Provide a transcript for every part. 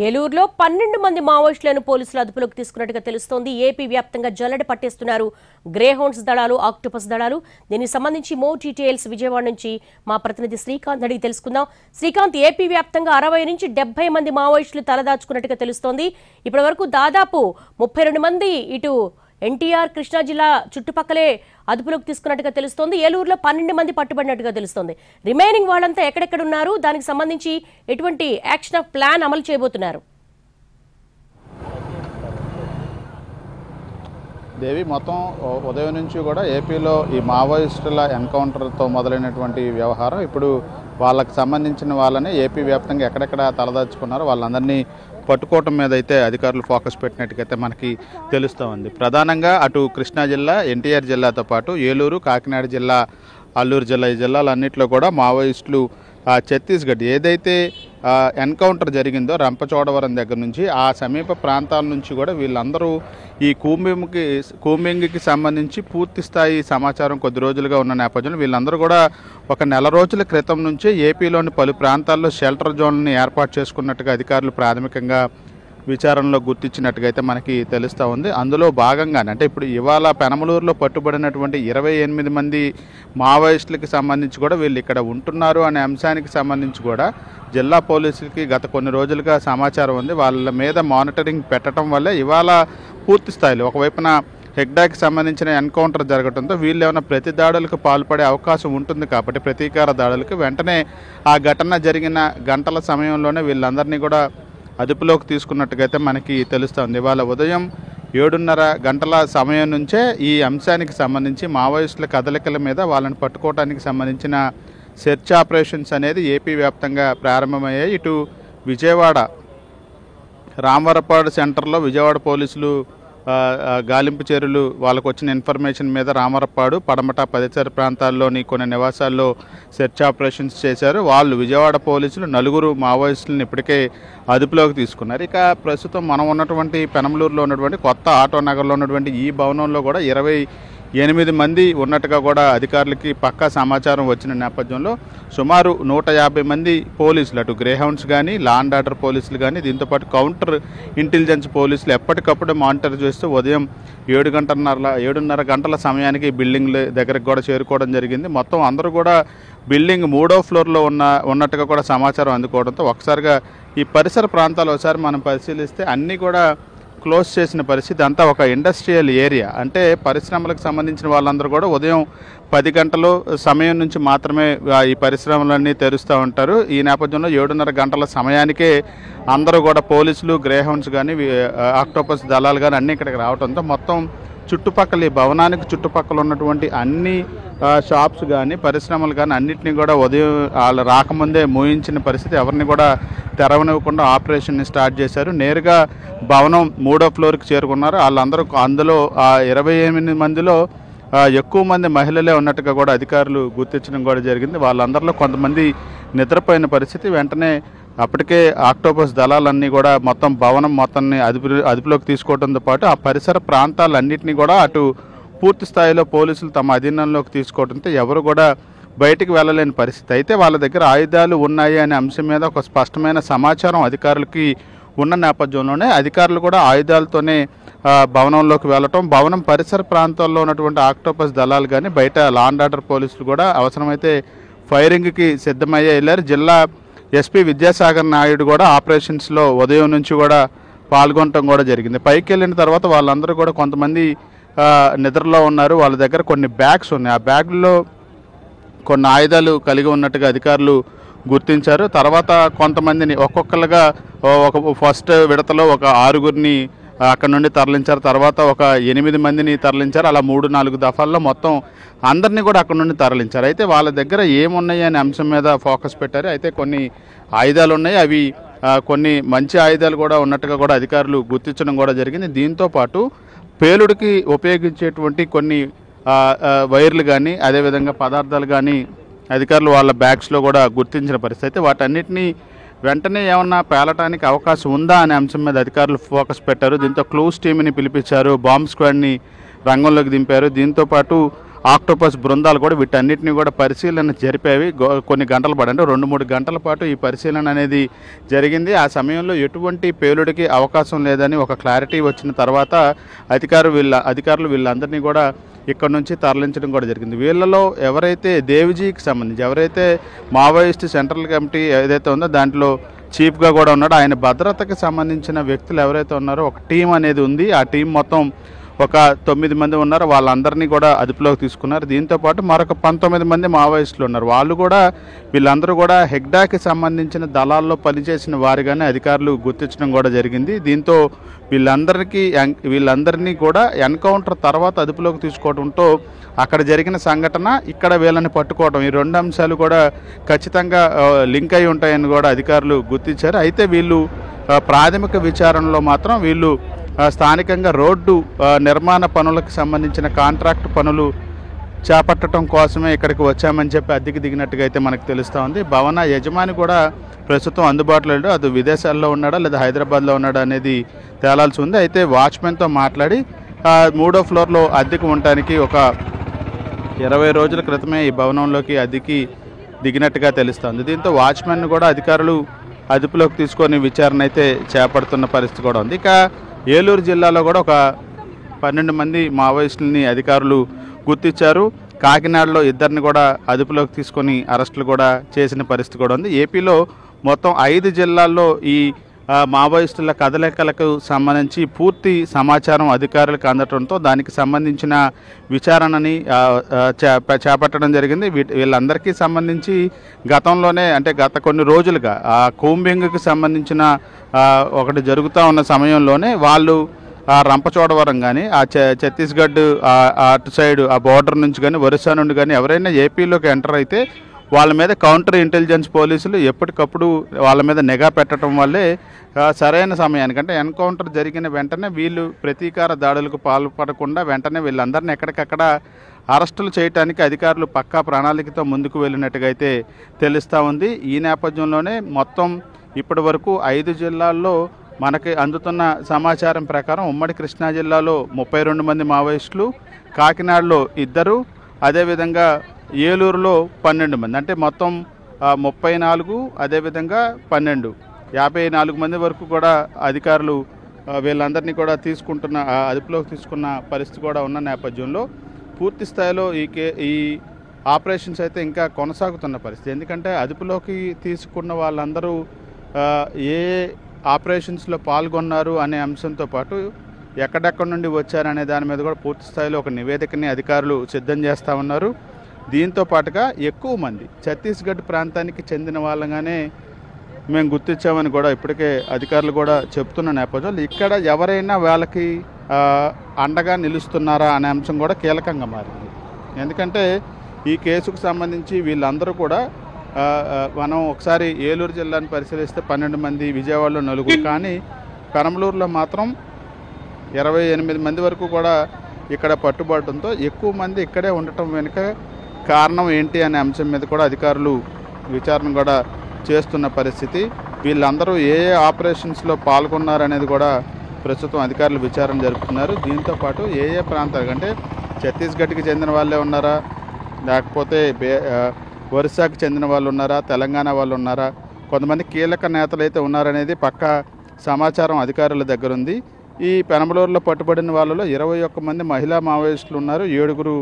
ఏలూరులో 12 మంది మావోయిస్టులను పోలీసులు అదుపులోకి తీసుకున్నట్టుగా తెలుస్తోంది. ఏపీ వ్యాప్తంగా జల్లెడ పట్టేస్తున్నారు గ్రేహౌండ్స్ దళాలు, ఆక్టోపస్ దళాలు. దీనికి సంబంధించి మోర్ డీటెయిల్స్ విజయవాడ నుంచి మా ప్రతినిధి శ్రీకాంత్ అడిగి తెలుసుకుందాం. శ్రీకాంత్, ఏపీ వ్యాప్తంగా 60 నుంచి 70 మంది మావోయిస్టులు తలదాచుకున్నట్టుగా తెలుస్తోంది. ఇప్పటి వరకు దాదాపు 32 మంది ఇటు ఎన్టీఆర్ కృష్ణా జిల్లా చుట్టుపక్కలే అదుపులోకి తీసుకున్నట్టుగా తెలుస్తోంది. ఏలూరులో 12 మంది పట్టుబడినట్టుగా తెలుస్తోంది. రిమైనింగ్ వాళ్ళంతా ఎక్కడెక్కడ ఉన్నారు, దానికి సంబంధించి ఎటువంటి యాక్షన్ ఆఫ్ ప్లాన్ అమలు చేయబోతున్నారు? దేవి, మొత్తం ఉదయం నుంచి కూడా ఏపీలో ఈ మావోయిస్టుల ఎన్కౌంటర్తో మొదలైనటువంటి వ్యవహారం ఇప్పుడు వాళ్ళకి సంబంధించిన వాళ్ళని ఏపీ వ్యాప్తంగా ఎక్కడెక్కడ తలదాచుకున్నారో వాళ్ళందరినీ పట్టుకోవటం మీద అయితే అధికారులు ఫోకస్ పెట్టినట్టుగైతే మనకి తెలుస్తూ ఉంది. ప్రధానంగా అటు కృష్ణా జిల్లా, ఎన్టీఆర్ జిల్లాతో పాటు ఏలూరు, కాకినాడ జిల్లా, అల్లూరు జిల్లా, ఈ జిల్లాలన్నింటిలో కూడా మావోయిస్టులు ఛత్తీస్గఢ్ ఏదైతే ఎన్కౌంటర్ జరిగిందో రంపచోడవరం దగ్గర నుంచి ఆ సమీప ప్రాంతాల నుంచి కూడా వీళ్ళందరూ ఈ కూంబింగ్కి సంబంధించి పూర్తి స్థాయి సమాచారం కొద్ది రోజులుగా ఉన్న నేపథ్యంలో వీళ్ళందరూ కూడా ఒక నెల రోజుల క్రితం నుంచే ఏపీలోని పలు ప్రాంతాల్లో షెల్టర్ జోన్లను ఏర్పాటు చేసుకున్నట్టుగా అధికారులు ప్రాథమికంగా విచారణలో గుర్తించినట్టుగా అయితే మనకి తెలుస్తూ ఉంది. అందులో భాగంగానే అంటే ఇప్పుడు ఇవాళ పెనమలూరులో పట్టుబడినటువంటి 28 మంది మావోయిస్టులకి సంబంధించి కూడా వీళ్ళు ఇక్కడ ఉంటున్నారు అనే అంశానికి సంబంధించి కూడా జిల్లా పోలీసులకి గత కొన్ని రోజులుగా సమాచారం ఉంది. వాళ్ళ మీద మానిటరింగ్ పెట్టడం వల్లే ఇవాళ పూర్తి స్థాయిలో ఒకవైపున హెగ్డాకి సంబంధించిన ఎన్కౌంటర్ జరగడంతో వీళ్ళు ఏమైనా ప్రతి దాడులకు పాల్పడే అవకాశం ఉంటుంది కాబట్టి ప్రతీకార దాడులకు వెంటనే ఆ ఘటన జరిగిన గంటల సమయంలోనే వీళ్ళందరినీ కూడా అదుపులోకి తీసుకున్నట్టుగైతే మనకి తెలుస్తుంది. ఇవాళ ఉదయం 7:30 గంటల సమయం నుంచే ఈ అంశానికి సంబంధించి మావోయిస్టుల కదలికల మీద వాళ్ళని పట్టుకోవడానికి సంబంధించిన సెర్చ్ ఆపరేషన్స్ అనేది ఏపీ వ్యాప్తంగా ప్రారంభమయ్యాయి. ఇటు విజయవాడ రామవరపాడు సెంటర్లో విజయవాడ పోలీసులు గాలింపు చర్యలు వాళ్ళకు వచ్చిన ఇన్ఫర్మేషన్ మీద రామవరపాడు, పడమట, పరిసర ప్రాంతాల్లోని కొన్ని నివాసాల్లో సెర్చ్ ఆపరేషన్స్ చేశారు. వాళ్ళు విజయవాడ పోలీసులు 4 మావోయిస్టులను ఇప్పటికే అదుపులోకి తీసుకున్నారు. ఇక ప్రస్తుతం మనం ఉన్నటువంటి పెనమలూరులో ఉన్నటువంటి కొత్త ఆటో నగర్లో ఉన్నటువంటి ఈ భవనంలో కూడా 28 మంది ఉన్నట్టుగా కూడా అధికారులకి పక్కా సమాచారం వచ్చిన నేపథ్యంలో సుమారు 150 మంది పోలీసులు అటు గ్రేహౌండ్స్ కానీ, లా అండ్ ఆర్డర్ పోలీసులు కానీ, దీంతోపాటు కౌంటర్ ఇంటెలిజెన్స్ పోలీసులు ఎప్పటికప్పుడు మానిటర్ చేస్తూ ఉదయం 7:30 గంటల సమయానికి బిల్డింగ్ దగ్గరకు కూడా చేరుకోవడం జరిగింది. మొత్తం అందరూ కూడా బిల్డింగ్ 3వ ఫ్లోర్లో ఉన్నట్టుగా కూడా సమాచారం అందుకోవడంతో ఒకసారిగా ఈ పరిసర ప్రాంతాలు ఒకసారి మనం పరిశీలిస్తే అన్నీ కూడా క్లోజ్ చేసిన పరిస్థితి. అంతా ఒక ఇండస్ట్రియల్ ఏరియా, అంటే పరిశ్రమలకు సంబంధించిన వాళ్ళందరూ కూడా ఉదయం 10 గంటల సమయం నుంచి మాత్రమే ఈ పరిశ్రమలన్నీ తెరుస్తూ ఉంటారు. ఈ నేపథ్యంలో 7:30 గంటల సమయానికే అందరూ కూడా పోలీసులు, గ్రేహౌండ్స్ కానీ, ఆక్టోపస్ దళాలు కానీ అన్నీ ఇక్కడికి రావడంతో మొత్తం చుట్టుపక్కల ఈ భవనానికి చుట్టుపక్కల ఉన్నటువంటి అన్ని షాప్స్ కానీ, పరిశ్రమలు కానీ అన్నింటినీ కూడా ఉదయం వాళ్ళు రాకముందే మూయించిన పరిస్థితి. ఎవరిని కూడా తెరవనివ్వకుండా ఆపరేషన్ని స్టార్ట్ చేశారు. నేరుగా భవనం 3వ ఫ్లోర్కి చేరుకున్నారు. వాళ్ళందరూ అందులో 28 మందిలో ఎక్కువ మంది మహిళలే ఉన్నట్టుగా కూడా అధికారులు గుర్తించడం కూడా జరిగింది. వాళ్ళందరిలో కొంతమంది నిద్రపోయిన పరిస్థితి. వెంటనే అప్పటికే ఆక్టోపస్ దళాలన్నీ కూడా మొత్తం భవనం మొత్తాన్ని అదుపులోకి తీసుకోవడంతో పాటు ఆ పరిసర ప్రాంతాలన్నింటినీ కూడా అటు పూర్తి స్థాయిలో పోలీసులు తమ అధీనంలోకి తీసుకోవడంతో ఎవరు కూడా బయటికి వెళ్ళలేని పరిస్థితి. అయితే వాళ్ళ దగ్గర ఆయుధాలు ఉన్నాయి అనే అంశం మీద ఒక స్పష్టమైన సమాచారం అధికారులకి ఉన్న నేపథ్యంలోనే అధికారులు కూడా ఆయుధాలతోనే భవనంలోకి వెళ్ళటం, భవనం పరిసర ప్రాంతాల్లో ఉన్నటువంటి ఆక్టోపస్ దళాలు కానీ, బయట లా అండ్ ఆర్డర్ పోలీసులు కూడా అవసరమైతే ఫైరింగ్కి సిద్ధమయ్యే వెళ్ళారు. జిల్లా ఎస్పీ విద్యాసాగర్ నాయుడు కూడా ఆపరేషన్స్లో ఉదయం నుంచి కూడా పాల్గొనడం కూడా జరిగింది. పైకి వెళ్ళిన తర్వాత వాళ్ళందరూ కూడా కొంతమంది నిద్రలో ఉన్నారు. వాళ్ళ దగ్గర కొన్ని బ్యాగ్స్ ఉన్నాయి. ఆ బ్యాగ్లో కొన్ని ఆయుధాలు కలిగి ఉన్నట్టుగా అధికారులు గుర్తించారు. తర్వాత కొంతమందిని ఒక్కొక్కరుగా ఒక ఫస్ట్ విడతలో ఒక 6గురిని అక్కడ నుండి తరలించారు. తర్వాత ఒక 8 మందిని తరలించారు. అలా 3-4 దఫాల్లో మొత్తం అందరినీ కూడా అక్కడ నుండి తరలించారు. అయితే వాళ్ళ దగ్గర ఏమున్నాయి అనే అంశం మీద ఫోకస్ పెట్టారు. అయితే కొన్ని ఆయుధాలు ఉన్నాయి, అవి కొన్ని మంచి ఆయుధాలు కూడా ఉన్నట్టుగా కూడా అధికారులు గుర్తించడం కూడా జరిగింది. దీంతోపాటు పేలుడికి ఉపయోగించేటువంటి కొన్ని వైర్లు కానీ, అదేవిధంగా పదార్థాలు కానీ అధికారులు వాళ్ళ బ్యాగ్స్లో కూడా గుర్తించిన పరిస్థితి. వాటన్నిటినీ వెంటనే ఏమన్నా పేలటానికి అవకాశం ఉందా అనే అంశం మీద అధికారులు ఫోకస్ పెట్టారు. దీంతో క్లూస్ టీమ్ని పిలిపించారు, బాంబ్ స్క్వాడ్ని రంగంలోకి దింపారు. దీంతోపాటు ఆక్టోపస్ బృందాలు కూడా వీటన్నిటిని కూడా పరిశీలన జరిపేవి. కొన్ని గంటల పాటు అంటే 2-3 గంటల పాటు ఈ పరిశీలన అనేది జరిగింది. ఆ సమయంలో ఎటువంటి పేలుడికి అవకాశం లేదని ఒక క్లారిటీ వచ్చిన తర్వాత అధికారులు వీళ్ళందరినీ కూడా ఇక్కడ నుంచి తరలించడం కూడా జరిగింది. వీళ్ళలో ఎవరైతే దేవిజీకి సంబంధించి ఎవరైతే మావోయిస్ట్ సెంట్రల్ కమిటీ ఏదైతే ఉందో దాంట్లో చీఫ్గా కూడా ఉన్నాడో ఆయన భద్రతకి సంబంధించిన వ్యక్తులు ఎవరైతే ఉన్నారో ఒక టీం అనేది ఉంది. ఆ టీం మొత్తం ఒక 9 మంది ఉన్నారు. వాళ్ళందరినీ కూడా అదుపులోకి తీసుకున్నారు. దీంతోపాటు మరొక 19 మంది మావోయిస్టులు ఉన్నారు. వీళ్ళందరూ కూడా హెగ్డాకి సంబంధించిన దళాల్లో పనిచేసిన వారిగానే అధికారులు గుర్తించడం కూడా జరిగింది. దీంతో వీళ్ళందరినీ కూడా ఎన్కౌంటర్ తర్వాత అదుపులోకి తీసుకోవడంతో అక్కడ జరిగిన సంఘటన ఇక్కడ వీళ్ళని పట్టుకోవడం ఈ 2 అంశాలు కూడా ఖచ్చితంగా లింక్ అయి ఉంటాయని కూడా అధికారులు గుర్తించారు. అయితే వీళ్ళు ప్రాథమిక విచారణలో మాత్రం వీళ్ళు స్థానికంగా రోడ్డు నిర్మాణ పనులకు సంబంధించిన కాంట్రాక్ట్ పనులు చేపట్టడం కోసమే ఇక్కడికి వచ్చామని చెప్పి అద్దెకి దిగినట్టుగా అయితే మనకు తెలుస్తూ ఉంది. భవన యజమాని కూడా ప్రస్తుతం అందుబాటులో లేడు. అది విదేశాల్లో ఉన్నాడా లేదా హైదరాబాద్లో ఉన్నాడా అనేది తేలాల్సి ఉంది. అయితే వాచ్మెన్తో మాట్లాడి 3వ ఫ్లోర్లో అద్దెకు ఉండటానికి ఒక 20 రోజుల క్రితమే ఈ భవనంలోకి అద్దెకి దిగినట్టుగా తెలుస్తుంది. దీంతో వాచ్మెన్ కూడా అధికారులు అదుపులోకి తీసుకొని విచారణ అయితే చేపడుతున్న పరిస్థితి కూడా ఉంది. ఇక ఏలూరు జిల్లాలో కూడా ఒక 12 మంది మావోయిస్టులని అధికారులు గుర్తించారు. కాకినాడలో 2 కూడా అదుపులోకి తీసుకొని అరెస్టులు కూడా చేసిన పరిస్థితి కూడా ఉంది. ఏపీలో మొత్తం 5 జిల్లాల్లో ఈ మావోయిస్టుల కదలికలకు సంబంధించి పూర్తి సమాచారం అధికారులకు అందడంతో దానికి సంబంధించిన విచారణని చేపట్టడం జరిగింది. వీళ్ళందరికీ సంబంధించి గతంలోనే అంటే గత కొన్ని రోజులుగా ఆ కూంబింగ్కి సంబంధించిన ఒకటి జరుగుతూ ఉన్న సమయంలోనే వాళ్ళు రంపచోడవరం కానీ ఆ ఛత్తీస్గఢ్ అటు సైడ్ ఆ బోర్డర్ నుంచి కానీ ఒరిస్సా నుండి కానీ ఎవరైనా ఏపీలోకి ఎంటర్ అయితే వాళ్ళ మీద కౌంటర్ ఇంటెలిజెన్స్ పోలీసులు ఎప్పటికప్పుడు వాళ్ళ మీద నిఘా పెట్టడం వల్లే సరైన సమయానికి అంటే ఎన్కౌంటర్ జరిగిన వెంటనే వీళ్ళు ప్రతీకార దాడులకు పాల్పడకుండా వెంటనే వీళ్ళందరినీ ఎక్కడికక్కడ అరెస్టులు చేయడానికి అధికారులు పక్కా ప్రణాళికతో ముందుకు వెళ్ళినట్టుగా అయితే తెలుస్తూ ఉంది. ఈ నేపథ్యంలోనే మొత్తం ఇప్పటి వరకు 5 జిల్లాల్లో మనకి అందుతున్న సమాచారం ప్రకారం ఉమ్మడి కృష్ణా జిల్లాలో 32 మంది మావోయిస్టులు, కాకినాడలో 2, అదేవిధంగా ఏలూరులో 12 మంది అంటే మొత్తం 34, అదేవిధంగా 12, 54 మంది వరకు కూడా అధికారులు వీళ్ళందరినీ కూడా అదుపులోకి తీసుకున్న పరిస్థితి కూడా ఉన్న నేపథ్యంలో పూర్తి స్థాయిలో ఈ ఆపరేషన్స్ అయితే ఇంకా కొనసాగుతున్న పరిస్థితి. ఎందుకంటే అదుపులోకి తీసుకున్న వాళ్ళందరూ ఏ ఆపరేషన్స్లో పాల్గొన్నారు అనే అంశంతో పాటు ఎక్కడెక్కడి నుండి వచ్చారనే దాని మీద కూడా పూర్తి స్థాయిలో ఒక నివేదికని అధికారులు సిద్ధం చేస్తూ ఉన్నారు. దీంతో పాటుగా ఎక్కువ మంది ఛత్తీస్గఢ్ ప్రాంతానికి చెందిన వాళ్ళగానే మేము గుర్తించామని కూడా ఇప్పటికే అధికారులు కూడా చెప్తున్న నేపథ్యంలో ఇక్కడ ఎవరైనా వాళ్ళకి అండగా నిలుస్తున్నారా అనే అంశం కూడా కీలకంగా మారింది. ఎందుకంటే ఈ కేసుకు సంబంధించి వీళ్ళందరూ కూడా మనం ఒకసారి ఏలూరు జిల్లాను పరిశీలిస్తే 12 మంది, విజయవాడలో 4, కానీ పెరంబలూరులో మాత్రం 28 మంది వరకు కూడా ఇక్కడ పట్టుబడటంతో ఎక్కువ మంది ఇక్కడే ఉండటం వెనుక కారణం ఏంటి అనే అంశం మీద కూడా అధికారులు విచారణ కూడా చేస్తున్న పరిస్థితి. వీళ్ళందరూ ఏ ఆపరేషన్స్లో పాల్గొన్నారనేది కూడా ప్రస్తుతం అధికారులు విచారణ జరుపుతున్నారు. దీంతోపాటు ఏ ప్రాంతాలకు అంటే ఛత్తీస్గఢ్కి చెందిన వాళ్ళే ఉన్నారా, లేకపోతే ఒరిస్సాకి చెందిన వాళ్ళు ఉన్నారా, తెలంగాణ వాళ్ళు ఉన్నారా, కొంతమంది కీలక నేతలు అయితే ఉన్నారనేది పక్కా సమాచారం అధికారుల దగ్గర ఉంది. ఈ పెరంబలూరులో పట్టుబడిన వాళ్ళలో 21 మంది మహిళా మావోయిస్టులు ఉన్నారు, 7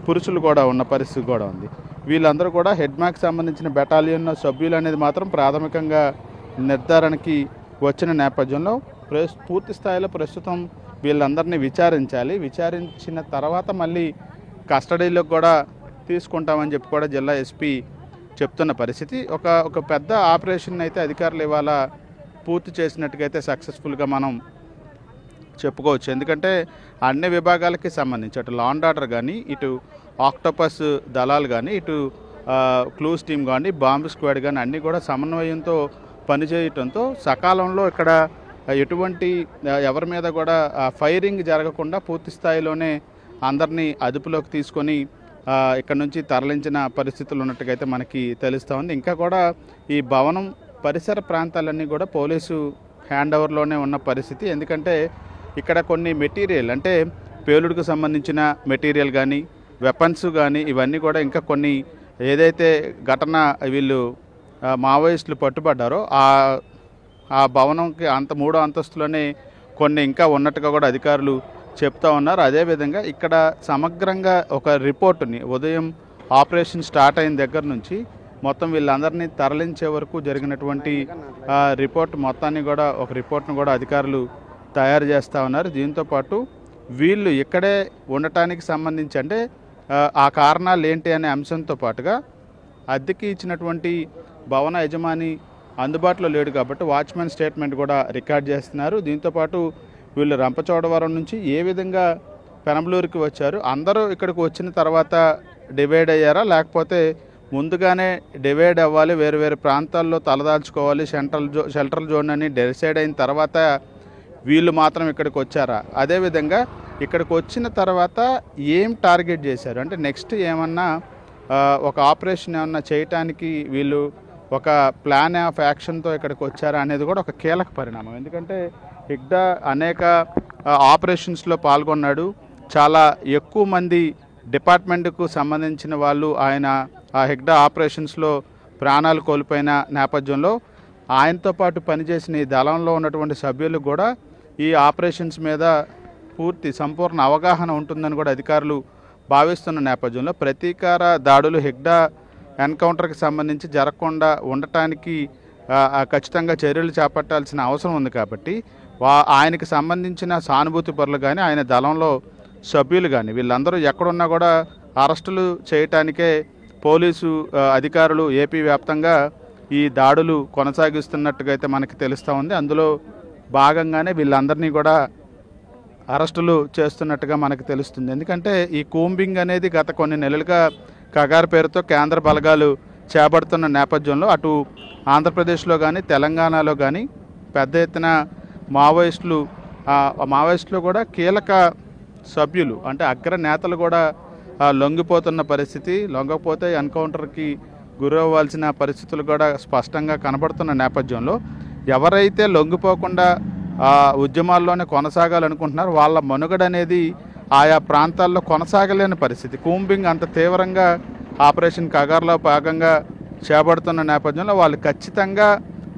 పురుషులు కూడా ఉన్న పరిస్థితి కూడా ఉంది. వీళ్ళందరూ కూడా హెడ్మాక్ సంబంధించిన బెటాలియన్ సభ్యులు అనేది మాత్రం ప్రాథమికంగా నిర్ధారణకి వచ్చిన నేపథ్యంలో పూర్తి స్థాయిలో ప్రస్తుతం వీళ్ళందరినీ విచారించిన తర్వాత మళ్ళీ కస్టడీలోకి కూడా తీసుకుంటామని చెప్పి కూడా జిల్లా ఎస్పీ చెప్తున్న పరిస్థితి. ఒక పెద్ద ఆపరేషన్ అయితే అధికారులు ఇవాళ పూర్తి చేసినట్టుగా అయితే సక్సెస్ఫుల్గా మనం చెప్పుకోవచ్చు. ఎందుకంటే అన్ని విభాగాలకి సంబంధించి అటు లా అండ్ ఆర్డర్ కానీ, ఇటు ఆక్టోపస్ దళాలు కానీ, ఇటు క్లూస్ టీమ్ కానీ, బాంబ్ స్క్వాడ్ కానీ అన్నీ కూడా సమన్వయంతో పనిచేయటంతో సకాలంలో ఇక్కడ ఎటువంటి ఎవరి మీద కూడా ఫైరింగ్ జరగకుండా పూర్తి స్థాయిలోనే అందరినీ అదుపులోకి తీసుకొని ఇక్కడ నుంచి తరలించిన పరిస్థితులు ఉన్నట్టుగా అయితే మనకి తెలుస్తూ ఉంది. ఇంకా కూడా ఈ భవనం పరిసర ప్రాంతాలన్నీ కూడా పోలీసు హ్యాండ్ ఓవర్లోనే ఉన్న పరిస్థితి. ఎందుకంటే ఇక్కడ కొన్ని మెటీరియల్ అంటే పేలుడుకు సంబంధించిన మెటీరియల్ కానీ, వెపన్స్ కానీ ఇవన్నీ కూడా ఇంకా కొన్ని ఏదైతే ఘటన వీళ్ళు మావోయిస్టులు పట్టుబడ్డారో ఆ భవనంకి మూడో అంతస్తులోనే కొన్ని ఇంకా ఉన్నట్టుగా కూడా అధికారులు చెప్తా ఉన్నారు. అదేవిధంగా ఇక్కడ సమగ్రంగా ఒక రిపోర్టుని ఉదయం ఆపరేషన్ స్టార్ట్ అయిన దగ్గర నుంచి మొత్తం వీళ్ళందరినీ తరలించే వరకు జరిగినటువంటి రిపోర్ట్ మొత్తాన్ని కూడా ఒక రిపోర్ట్ను కూడా అధికారులు తయారు చేస్తూ ఉన్నారు. దీంతోపాటు వీళ్ళు ఇక్కడే ఉండటానికి సంబంధించి అంటే ఆ కారణాలు ఏంటి అనే అంశంతో పాటుగా అద్దెకి ఇచ్చినటువంటి భవన యజమాని అందుబాటులో లేడు కాబట్టి వాచ్మెన్ స్టేట్మెంట్ కూడా రికార్డ్ చేస్తున్నారు. దీంతోపాటు వీళ్ళు రంపచోడవరం నుంచి ఏ విధంగా పెనంబలూరుకి వచ్చారు, అందరూ ఇక్కడికి వచ్చిన తర్వాత డివైడ్ అయ్యారా, లేకపోతే ముందుగానే డివైడ్ అవ్వాలి, వేరు వేరు ప్రాంతాల్లో తలదాల్చుకోవాలి, షెల్టర్ జోన్ అని డిసైడ్ అయిన తర్వాత వీళ్ళు మాత్రం ఇక్కడికి వచ్చారా, అదేవిధంగా ఇక్కడికి వచ్చిన తర్వాత ఏం టార్గెట్ చేశారు, అంటే నెక్స్ట్ ఏమన్నా ఒక ఆపరేషన్ ఏమన్నా చేయటానికి వీళ్ళు ఒక ప్లాన్ ఆఫ్ యాక్షన్తో ఇక్కడికి వచ్చారా అనేది కూడా ఒక కీలక పరిణామం. ఎందుకంటే హిగ్డా అనేక ఆపరేషన్స్లో పాల్గొన్నాడు. చాలా ఎక్కువ మంది డిపార్ట్మెంట్కు సంబంధించిన వాళ్ళు ఆయన ఆ హిగ్డా ఆపరేషన్స్లో ప్రాణాలు కోల్పోయిన నేపథ్యంలో ఆయనతో పాటు పనిచేసిన ఈ దళంలో ఉన్నటువంటి సభ్యులు కూడా ఈ ఆపరేషన్స్ మీద సంపూర్ణ అవగాహన ఉంటుందని కూడా అధికారులు భావిస్తున్న నేపథ్యంలో ప్రతీకార దాడులు హిగ్డా ఎన్కౌంటర్కి సంబంధించి జరగకుండా ఉండటానికి ఖచ్చితంగా చర్యలు చేపట్టాల్సిన అవసరం ఉంది. కాబట్టి ఆయనకి సంబంధించిన సానుభూతి పరులు కానీ ఆయన దళంలో సభ్యులు కానీ వీళ్ళందరూ ఎక్కడున్నా కూడా అరెస్టులు చేయటానికే పోలీసు అధికారులు ఏపీ వ్యాప్తంగా ఈ దాడులు కొనసాగిస్తున్నట్టుగా అయితే మనకి తెలుస్తూ ఉంది. అందులో భాగంగానే వీళ్ళందరినీ కూడా అరెస్టులు చేస్తున్నట్టుగా మనకు తెలుస్తుంది. ఎందుకంటే ఈ కూంబింగ్ అనేది గత కొన్ని నెలలుగా కగారు పేరుతో కేంద్ర బలగాలు చేపడుతున్న నేపథ్యంలో అటు ఆంధ్రప్రదేశ్లో కానీ తెలంగాణలో కానీ పెద్ద ఎత్తున మావోయిస్టులు కూడా కీలక సభ్యులు అంటే అగ్ర నేతలు కూడా లొంగిపోతున్న పరిస్థితి, లొంగకపోతే ఎన్కౌంటర్కి గురవ్వాల్సిన పరిస్థితులు కూడా స్పష్టంగా కనబడుతున్న నేపథ్యంలో ఎవరైతే లొంగిపోకుండా ఉద్యమాల్లోనే కొనసాగాలనుకుంటున్నారు వాళ్ళ మనుగడ అనేది ఆయా ప్రాంతాల్లో కొనసాగలేని పరిస్థితి. కూంబింగ్ అంత తీవ్రంగా ఆపరేషన్ కగార్లో భాగంగా చేపడుతున్న నేపథ్యంలో వాళ్ళు ఖచ్చితంగా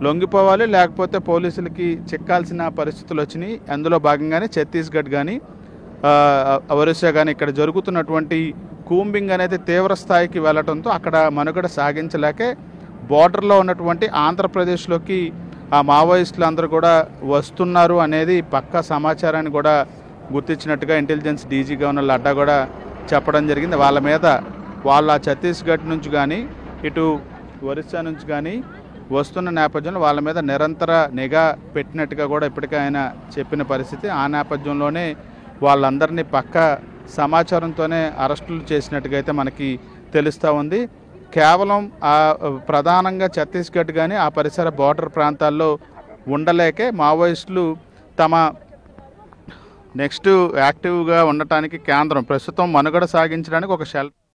లొంగిపోవాలి, లేకపోతే పోలీసులకి చిక్కాల్సిన పరిస్థితులు వచ్చినాయి. అందులో భాగంగానే ఛత్తీస్గఢ్ కానీ ఒరిస్సా కానీ ఇక్కడ జరుగుతున్నటువంటి కూంబింగ్ అనేది తీవ్ర స్థాయికి వెళ్ళడంతో అక్కడ మనుగడ సాగించలేకే బోర్డర్లో ఉన్నటువంటి ఆంధ్రప్రదేశ్లోకి ఆ మావోయిస్టులు అందరూ కూడా వస్తున్నారు అనేది పక్కా సమాచారాన్ని కూడా గుర్తించినట్టుగా ఇంటెలిజెన్స్ డీజీగా ఉన్న లడ్డా కూడా చెప్పడం జరిగింది. వాళ్ళ మీద వాళ్ళ ఛత్తీస్గఢ్ నుంచి కానీ ఇటు ఒరిస్సా నుంచి కానీ వస్తున్న నేపథ్యంలో వాళ్ళ మీద నిరంతర నిఘా పెట్టినట్టుగా కూడా ఇప్పటికే ఆయన చెప్పిన పరిస్థితి. ఆ నేపథ్యంలోనే వాళ్ళందరినీ పక్కా సమాచారంతోనే అరెస్టులు చేసినట్టుగా అయితే మనకి తెలుస్తూ ఉంది. కేవలం ప్రధానంగా ఛత్తీస్గఢ్ కానీ ఆ పరిసర బోర్డర్ ప్రాంతాల్లో ఉండలేకే మావోయిస్టులు తమ నెక్స్ట్ యాక్టివ్గా ఉండటానికి కేంద్రం ప్రస్తుతం మనుగడ సాగించడానికి ఒక